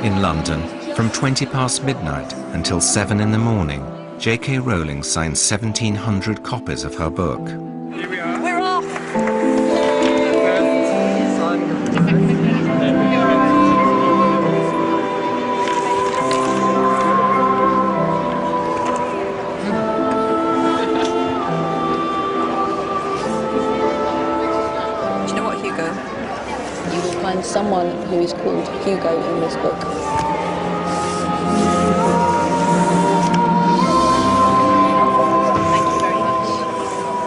In London, from 20 past midnight until 7 in the morning, J.K. Rowling signed 1,700 copies of her book. Here we are. We're off! Do you know what, Hugo? You will find someone who is called Hugo in this book.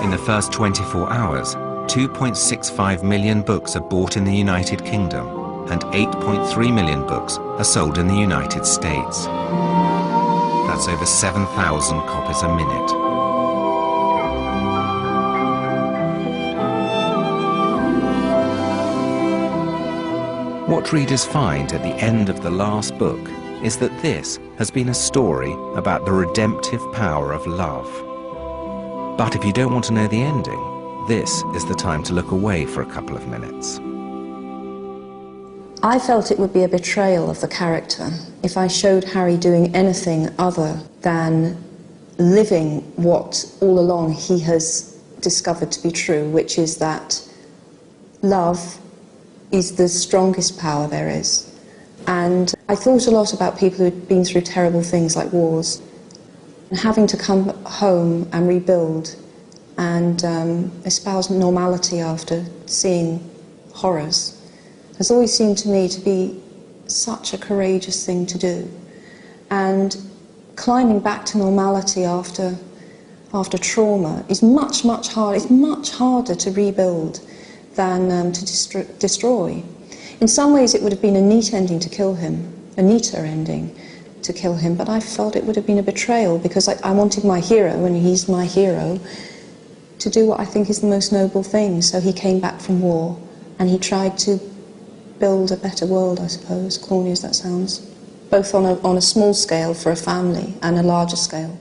In the first 24 hours, 2.65 million books are bought in the United Kingdom and 8.3 million books are sold in the United States. That's over 7,000 copies a minute. What readers find at the end of the last book is that this has been a story about the redemptive power of love. But if you don't want to know the ending, this is the time to look away for a couple of minutes. I felt it would be a betrayal of the character if I showed Harry doing anything other than living what all along he has discovered to be true, which is that love is the strongest power there is. And I thought a lot about people who had been through terrible things like wars, and having to come home and rebuild and espouse normality after seeing horrors has always seemed to me to be such a courageous thing to do. And climbing back to normality after trauma is much, much harder. It's much harder to rebuild than to destroy. In some ways it would have been a neat ending to kill him, a neater ending to kill him, but I felt it would have been a betrayal because I wanted my hero, and he's my hero, to do what I think is the most noble thing. So he came back from war and he tried to build a better world, I suppose, corny as that sounds, both on a small scale for a family and a larger scale.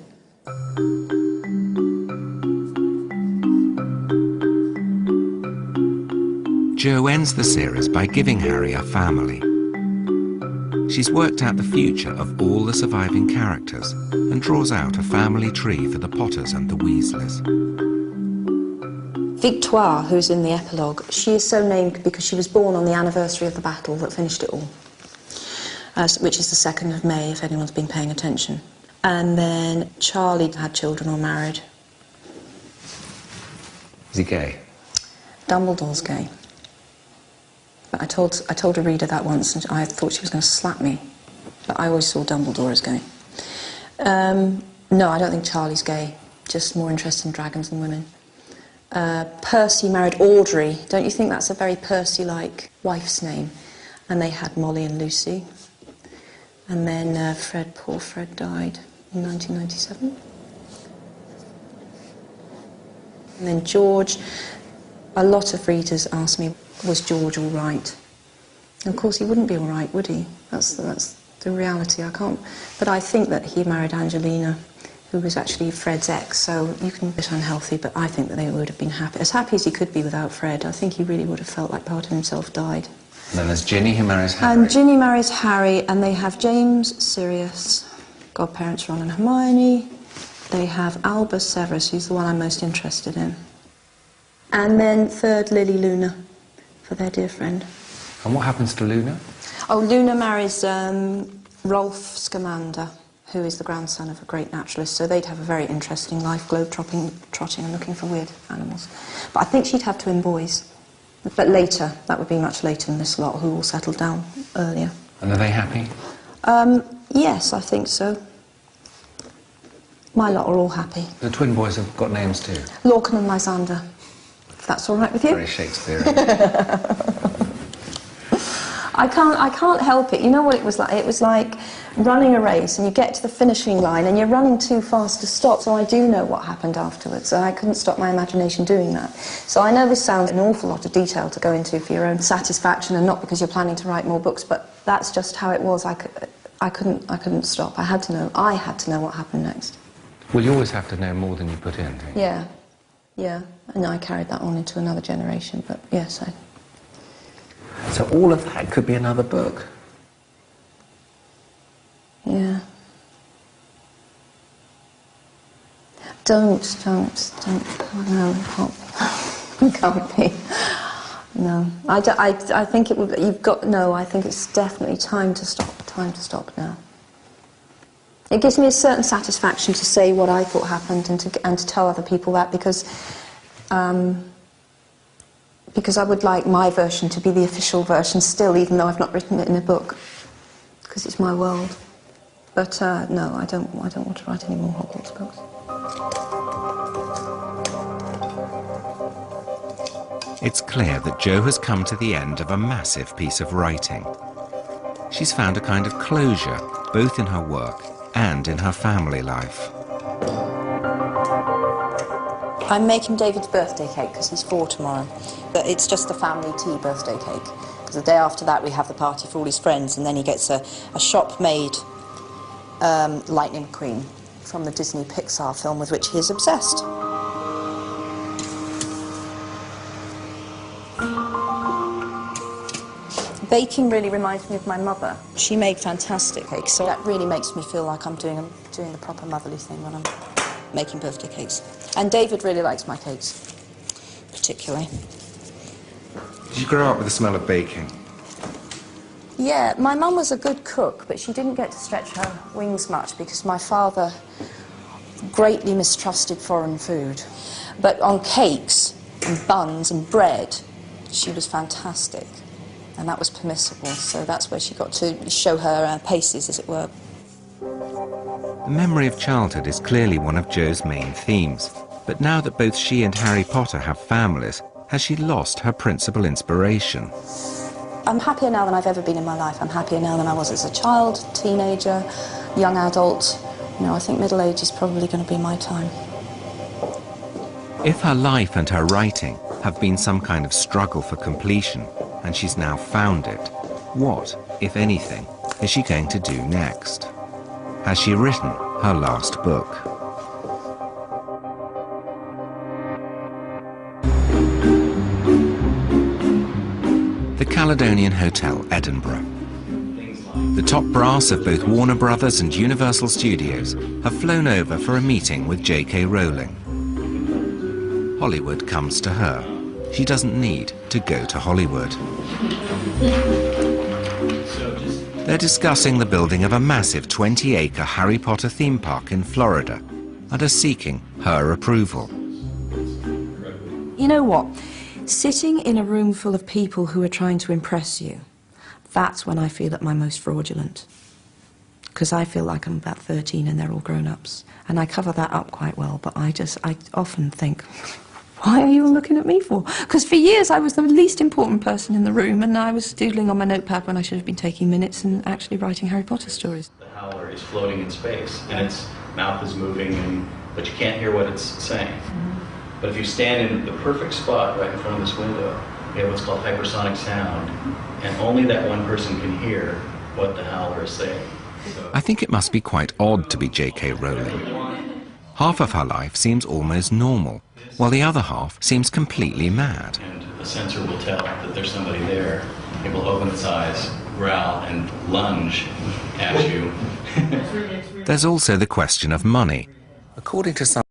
Jo ends the series by giving Harry a family. She's worked out the future of all the surviving characters and draws out a family tree for the Potters and the Weasleys. Victoire, who's in the epilogue, she is so named because she was born on the anniversary of the battle that finished it all, which is the 2nd of May, if anyone's been paying attention. And then Charlie had children or married. Is he gay? Dumbledore's gay. But I told a reader that once, and I thought she was going to slap me. But I always saw Dumbledore as gay. No, I don't think Charlie's gay. Just more interested in dragons than women. Percy married Audrey. Don't you think that's a very Percy-like wife's name? And they had Molly and Lucy. And then poor Fred died in 1997. And then George, a lot of readers asked me, was George all right? And of course he wouldn't be all right, would he? That's the reality. I can't. But I think that he married Angelina, who was actually Fred's ex, so you can be a bit unhealthy, but I think that they would have been happy as he could be without Fred. I think he really would have felt like part of himself died. And then there's Ginny, who marries Harry. And Ginny marries Harry, and they have James, Sirius, godparents Ron and Hermione. They have Albus Severus, who's the one I'm most interested in. And then third, Lily Luna, for their dear friend. And what happens to Luna? Oh, Luna marries Rolf Scamander, who is the grandson of a great naturalist, so they'd have a very interesting life, globe-trotting and looking for weird animals. But I think she'd have twin boys. But later, that would be much later in this lot, who all settled down earlier. And are they happy? Yes, I think so. My lot are all happy. The twin boys have got names too. Lorcan and Lysander, if that's all right with you. Very Shakespearean. I can't help it. You know what it was like? It was like running a race and you get to the finishing line and you're running too fast to stop, so I do know what happened afterwards. I couldn't stop my imagination doing that. So I know this sounds an awful lot of detail to go into for your own satisfaction and not because you're planning to write more books, but that's just how it was. I couldn't stop. I had to know what happened next. Well, you always have to know more than you put in, don't you? Yeah. And I carried that on into another generation, but yes, So all of that could be another book? Yeah. Don't. Oh, no, it can't be. No. I think it would, you've got, no, I think it's definitely time to stop now. It gives me a certain satisfaction to say what I thought happened and to tell other people that, because I would like my version to be the official version still, even though I've not written it in a book, because it's my world. But no, I don't want to write any more Hogwarts books. It's clear that Jo has come to the end of a massive piece of writing. She's found a kind of closure, both in her work and in her family life. I'm making David's birthday cake because he's 4 tomorrow. But it's just a family tea birthday cake. Because the day after that we have the party for all his friends, and then he gets a shop-made Lightning McQueen from the Disney Pixar film with which he is obsessed. Baking really reminds me of my mother. She made fantastic cakes, so that really makes me feel like I'm doing the proper motherly thing when I'm making birthday cakes. And David really likes my cakes, particularly. Did you grow up with the smell of baking? Yeah, my mum was a good cook, but she didn't get to stretch her wings much because my father greatly mistrusted foreign food. But on cakes and buns and bread, she was fantastic. And that was permissible, so that's where she got to show her paces, as it were. The memory of childhood is clearly one of Jo's main themes. But now that both she and Harry Potter have families, has she lost her principal inspiration? I'm happier now than I've ever been in my life. I'm happier now than I was as a child, teenager, young adult. You know, I think middle age is probably going to be my time. If her life and her writing have been some kind of struggle for completion, and she's now found it, what, if anything, is she going to do next? Has she written her last book? The Caledonian Hotel, Edinburgh. The top brass of both Warner Brothers and Universal Studios have flown over for a meeting with J.K. Rowling. Hollywood comes to her. She doesn't need to go to Hollywood. They're discussing the building of a massive 20-acre Harry Potter theme park in Florida and are seeking her approval. You know what? Sitting in a room full of people who are trying to impress you, that's when I feel at my most fraudulent. Because I feel like I'm about 13 and they're all grown-ups. And I cover that up quite well, but I often think, why are you all looking at me for? Because for years I was the least important person in the room, and I was doodling on my notepad when I should have been taking minutes and actually writing Harry Potter stories. The howler is floating in space, and its mouth is moving, but you can't hear what it's saying. But if you stand in the perfect spot right in front of this window, you have what's called hypersonic sound, and only that one person can hear what the howler is saying. I think it must be quite odd to be J.K. Rowling. Half of her life seems almost normal, while the other half seems completely mad. And the sensor will tell that there's somebody there. It will open its eyes, growl, and lunge at you. There's also the question of money. According to some